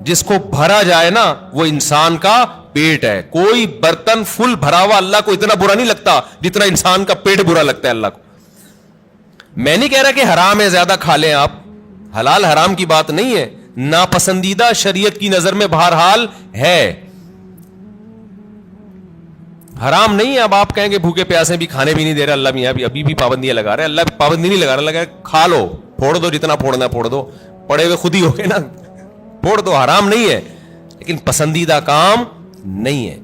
جس کو بھرا جائے نا وہ انسان کا پیٹ ہے. کوئی برتن فل بھرا ہوا اللہ کو اتنا برا نہیں لگتا جتنا انسان کا پیٹ برا لگتا ہے اللہ کو. میں نہیں کہہ رہا کہ حرام ہے زیادہ کھا لیں آپ, حلال حرام کی بات نہیں ہے, ناپسندیدہ شریعت کی نظر میں بہرحال ہے, حرام نہیں ہے. اب آپ کہیں گے بھوکے پیاسے بھی کھانے بھی نہیں دے رہے اللہ میاں, ابھی بھی پابندیاں لگا رہے ہیں. اللہ پابندی نہیں لگا رہا, لگا کھا لو, پھوڑ دو جتنا پھوڑنا ہے پھوڑ دو, پڑے ہوئے خود ہی ہو گئے نا, پھوڑ دو, حرام نہیں ہے لیکن پسندیدہ کام نہیں ہے.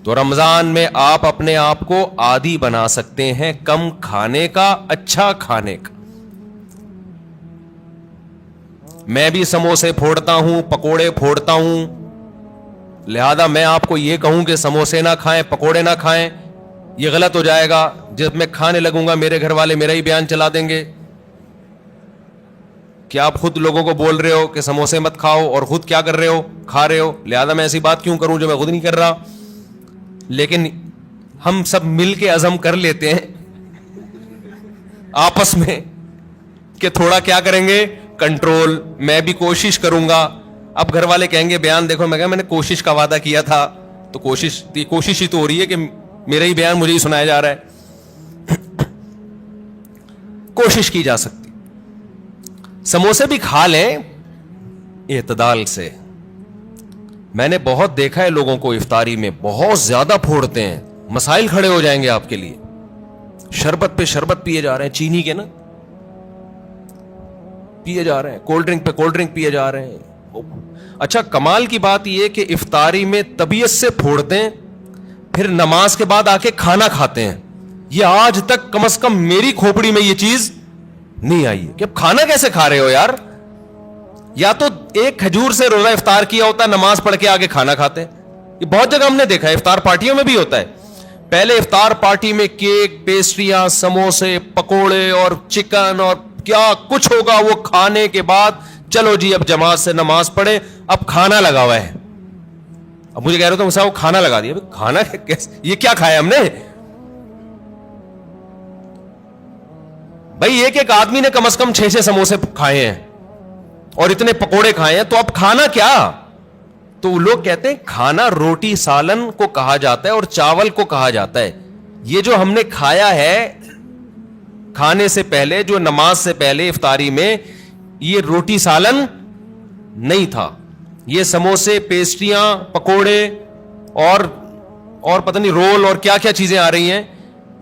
تو رمضان میں آپ اپنے آپ کو عادی بنا سکتے ہیں کم کھانے کا, اچھا کھانے کا. میں بھی سموسے پھوڑتا ہوں, پکوڑے پھوڑتا ہوں, لہذا میں آپ کو یہ کہوں کہ سموسے نہ کھائیں, پکوڑے نہ کھائیں, یہ غلط ہو جائے گا. جب میں کھانے لگوں گا میرے گھر والے میرا ہی بیان چلا دیں گے کہ آپ خود لوگوں کو بول رہے ہو کہ سموسے مت کھاؤ اور خود کیا کر رہے ہو, کھا رہے ہو. لہذا میں ایسی بات کیوں کروں جو میں خود نہیں کر رہا. لیکن ہم سب مل کے عزم کر لیتے ہیں آپس میں کہ تھوڑا کیا کریں گے, کنٹرول. میں بھی کوشش کروں گا. اب گھر والے کہیں گے بیان دیکھو, میں کہا میں نے کوشش کا وعدہ کیا تھا, تو کوشش ہی تو ہو رہی ہے کہ میرا ہی بیان مجھے ہی سنایا جا رہا ہے. کوشش کی جا سکتی. سموسے بھی کھا لیں اعتدال سے. میں نے بہت دیکھا ہے لوگوں کو افطاری میں بہت زیادہ پھوڑتے ہیں, مسائل کھڑے ہو جائیں گے آپ کے لیے. شربت پہ شربت پیے جا رہے ہیں, چینی کے نا پیے جا رہے ہیں, کولڈ ڈرنک پہ کولڈ ڈرنک پیے جا رہے ہیں. اچھا کمال کی بات یہ کہ افطاری میں طبیعت سے پھوڑتے ہیں, پھر نماز کے بعد آ کے کھانا کھاتے ہیں. یہ آج تک کم از کم میری کھوپڑی میں یہ چیز نہیں آئی کہ اب کھانا کیسے کھا رہے ہو یار. یا تو ایک کھجور سے روزہ افطار کیا ہوتا ہے, نماز پڑھ کے آگے کھانا کھاتے ہیں. یہ بہت جگہ ہم نے دیکھا ہے, افطار پارٹیوں میں بھی ہوتا ہے. پہلے افطار پارٹی میں کیک, پیسٹریاں, سموسے, پکوڑے اور چکن اور کیا کچھ ہوگا, وہ کھانے کے بعد چلو جی اب جماعت سے نماز پڑھے, اب کھانا لگا ہوا ہے. اب مجھے کہہ رہے تھے وہ کھانا لگا دیا. کھانا یہ کیا کھایا ہم نے بھائی؟ ایک آدمی نے کم از کم 6 سموسے کھائے ہیں اور اتنے پکوڑے کھائے ہیں, تو اب کھانا کیا؟ تو لوگ کہتے ہیں کھانا روٹی سالن کو کہا جاتا ہے اور چاول کو کہا جاتا ہے. یہ جو ہم نے کھایا ہے کھانے سے پہلے, جو نماز سے پہلے افطاری میں, یہ روٹی سالن نہیں تھا. یہ سموسے, پیسٹریاں, پکوڑے اور پتہ نہیں رول اور کیا کیا چیزیں آ رہی ہیں,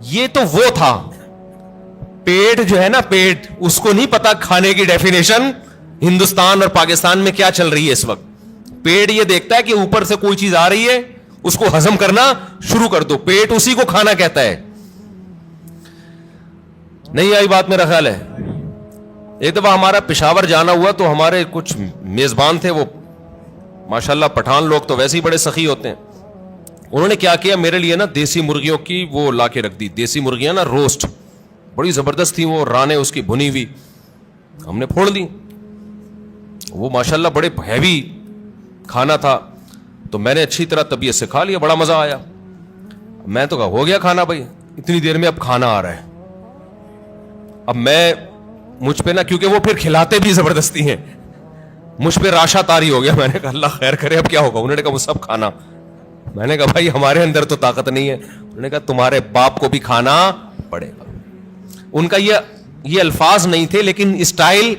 یہ تو وہ تھا. پیٹ جو ہے نا, پیٹ, اس کو نہیں پتا کھانے کی ڈیفینیشن ہندوستان اور پاکستان میں کیا چل رہی ہے اس وقت. پیٹ یہ دیکھتا ہے کہ اوپر سے کوئی چیز آ رہی ہے, اس کو ہضم کرنا شروع کر دو. پیٹ اسی کو کھانا کہتا ہے. نہیں آئی بات میرا خیال ہے. ایک دفعہ ہمارا پشاور جانا ہوا تو ہمارے کچھ میزبان تھے, وہ ماشاءاللہ پٹھان لوگ تو ویسے ہی بڑے سخی ہوتے ہیں. انہوں نے کیا کیا, میرے لیے نا دیسی مرغیوں کی وہ لا کے رکھ دی. دیسی مرغیاں نا روسٹ, بڑی زبردست تھی وہ, رانے اس کی بھنی ہوئی. ہم نے پھوڑ دی. وہ ماشاءاللہ بڑے ہیوی کھانا تھا, تو میں نے اچھی طرح طبیعت سے کھا لیا, بڑا مزہ آیا. میں تو کہا ہو گیا کھانا بھائی, اتنی دیر میں اب کھانا آ رہا ہے. اب میں مجھ پہ نا, کیونکہ وہ پھر کھلاتے بھی زبردستی ہیں, مجھ پہ راشا تاری ہو گیا. میں نے کہا اللہ خیر کرے اب کیا ہوگا. انہوں نے کہا وہ سب کھانا. میں نے کہا بھائی ہمارے اندر تو طاقت نہیں ہے. انہوں نے کہا تمہارے باپ کو بھی کھانا پڑے گا. ان کا یہ الفاظ نہیں تھے, لیکن اسٹائل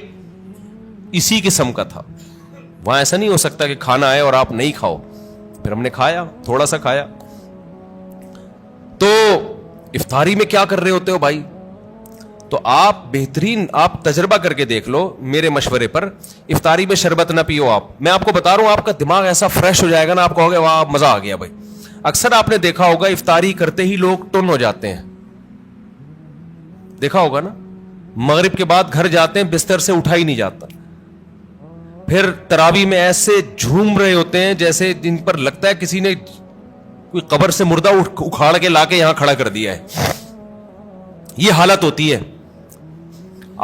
اسی قسم کا تھا. وہاں ایسا نہیں ہو سکتا کہ کھانا آئے اور آپ نہیں کھاؤ. پھر ہم نے کھایا, تھوڑا سا کھایا. تو افطاری میں کیا کر رہے ہوتے ہو بھائی؟ تو آپ بہترین, آپ تجربہ کر کے دیکھ لو میرے مشورے پر. افطاری میں شربت نہ پیو. میں آپ کو بتا رہا ہوں, آپ کا دماغ ایسا فریش ہو جائے گا نا, آپ کہو گے واہ مزہ آ گیا بھائی. اکثر آپ نے دیکھا ہوگا افطاری کرتے ہی لوگ ٹن ہو جاتے ہیں, دیکھا ہوگا نا. مغرب کے بعد گھر جاتے ہیں, بستر سے اٹھا ہی نہیں جاتا. پھر تراویح میں ایسے جھوم رہے ہوتے ہیں جیسے جن پر لگتا ہے کسی نے کوئی قبر سے مردہ اکھاڑ کے لا کے یہاں کھڑا کر دیا ہے. یہ حالت ہوتی ہے.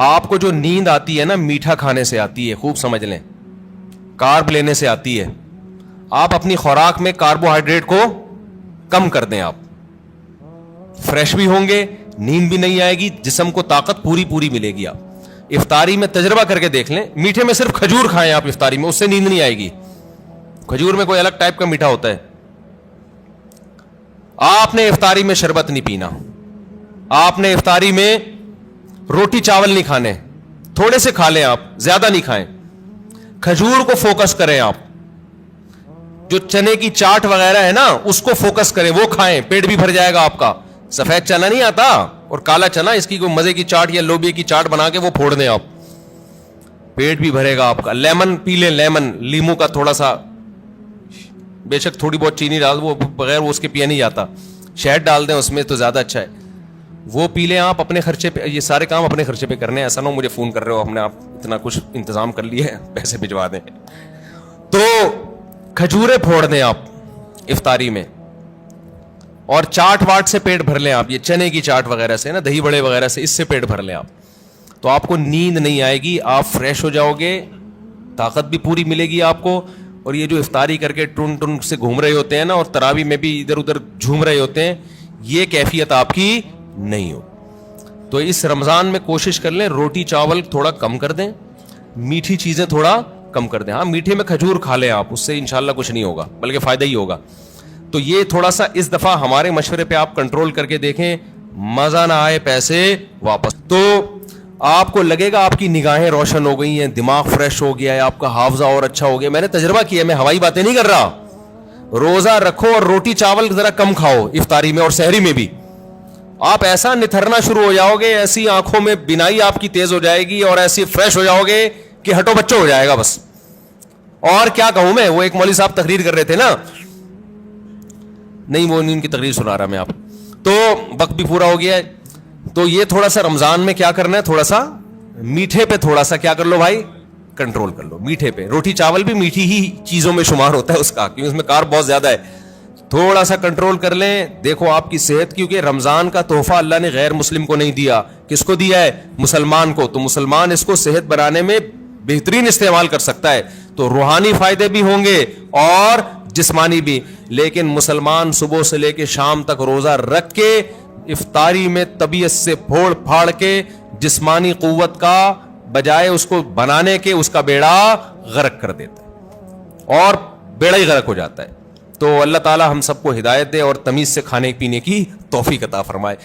آپ کو جو نیند آتی ہے نا, میٹھا کھانے سے آتی ہے, خوب سمجھ لیں, کارب لینے سے آتی ہے. آپ اپنی خوراک میں کاربوہائیڈریٹ کو کم کر دیں, آپ فریش بھی ہوں گے, نیند بھی نہیں آئے گی, جسم کو طاقت پوری ملے گی. آپ افطاری میں تجربہ کر کے دیکھ لیں, میٹھے میں صرف کھجور کھائیں آپ افطاری میں, اس سے نیند نہیں آئے گی. کھجور میں کوئی الگ ٹائپ کا میٹھا ہوتا ہے. آپ نے افطاری میں شربت نہیں پینا, آپ نے افطاری میں روٹی چاول نہیں کھانے, تھوڑے سے کھا لیں آپ, زیادہ نہیں کھائیں. کھجور کو فوکس کریں آپ, جو چنے کی چاٹ وغیرہ ہے نا اس کو فوکس کریں, وہ کھائیں, پیٹ بھی بھر جائے گا آپ کا. سفید چنا نہیں آتا اور کالا چنا, اس کی کوئی مزے کی چاٹ یا لوبیا کی چاٹ بنا کے وہ پھوڑ دیں آپ, پیٹ بھی بھرے گا آپ کا. لیمن پی لیں, لیمن, لیمو کا تھوڑا سا, بے شک تھوڑی بہت چینی ڈال, وہ بغیر وہ اس کے پیا نہیں جاتا, شہد ڈال دیں اس میں تو زیادہ اچھا ہے, وہ پی لیں آپ اپنے خرچے پہ. یہ سارے کام اپنے خرچے پہ کرنے ہیں, ایسا نہ ہو مجھے فون کر رہے ہو ہم نے آپ اتنا کچھ انتظام کر لیے پیسے بھجوا دیں. تو کھجورے پھوڑ دیں آپ افطاری میں, اور چاٹ واٹ سے پیٹ بھر لیں آپ, یہ چنے کی چاٹ وغیرہ سے نا, دہی بڑے وغیرہ سے, اس سے پیٹ بھر لیں آپ, تو آپ کو نیند نہیں آئے گی, آپ فریش ہو جاؤ گے, طاقت بھی پوری ملے گی آپ کو. اور یہ جو افطاری کر کے ٹن ٹن سے گھوم رہے ہوتے ہیں نا, اور تراوی میں بھی ادھر ادھر جھوم رہے ہوتے ہیں, یہ کیفیت آپ کی نہیں ہو. تو اس رمضان میں کوشش کر لیں روٹی چاول تھوڑا کم کر دیں, میٹھی چیزیں تھوڑا کم کر دیں. ہاں میٹھے میں کھجور کھا لیں آپ, اس سے انشاءاللہ کچھ نہیں ہوگا بلکہ فائدہ ہی ہوگا. تو یہ تھوڑا سا اس دفعہ ہمارے مشورے پہ آپ کنٹرول کر کے دیکھیں, مزہ نہ آئے پیسے واپس. تو آپ کو لگے گا آپ کی نگاہیں روشن ہو گئی ہیں, دماغ فریش ہو گیا ہے, آپ کا حافظہ اور اچھا ہو گیا. میں نے تجربہ کیا, میں ہوائی باتیں نہیں کر رہا. روزہ رکھو اور روٹی چاول ذرا کم کھاؤ افطاری میں اور سحری میں بھی, آپ ایسا نتھرنا شروع ہو جاؤ گے, ایسی آنکھوں میں بینائی آپ کی تیز ہو جائے گی اور ایسی فریش ہو جاؤ گے کہ ہٹو بچوں ہو جائے گا بس. اور کیا کہوں میں, وہ ایک مولوی صاحب تقریر کر رہے تھے نا, نہیں وہ ان کی تقریر سنا رہا میں آپ, تو وقت بھی پورا ہو گیا ہے. تو یہ تھوڑا سا رمضان میں کیا کرنا ہے, تھوڑا سا میٹھے پہ تھوڑا سا کیا کر لو بھائی, کنٹرول کر لو. میٹھے پہ, روٹی چاول بھی میٹھی ہی چیزوں میں شمار ہوتا ہے اس کا, کیونکہ اس میں کارب بہت زیادہ ہے. تھوڑا سا کنٹرول کر لیں, دیکھو آپ کی صحت, کیونکہ رمضان کا تحفہ اللہ نے غیر مسلم کو نہیں دیا, کس کو دیا ہے, مسلمان کو. تو مسلمان اس کو صحت بنانے میں بہترین استعمال کر سکتا ہے, تو روحانی فائدے بھی ہوں گے اور جسمانی بھی. لیکن مسلمان صبح سے لے کے شام تک روزہ رکھ کے افطاری میں طبیعت سے پھوڑ پھاڑ کے جسمانی قوت کا بجائے اس کو بنانے کے اس کا بیڑا غرق کر دیتا ہے, اور بیڑا ہی غرق ہو جاتا ہے. تو اللہ تعالی ہم سب کو ہدایت دے اور تمیز سے کھانے پینے کی توفیق عطا فرمائے.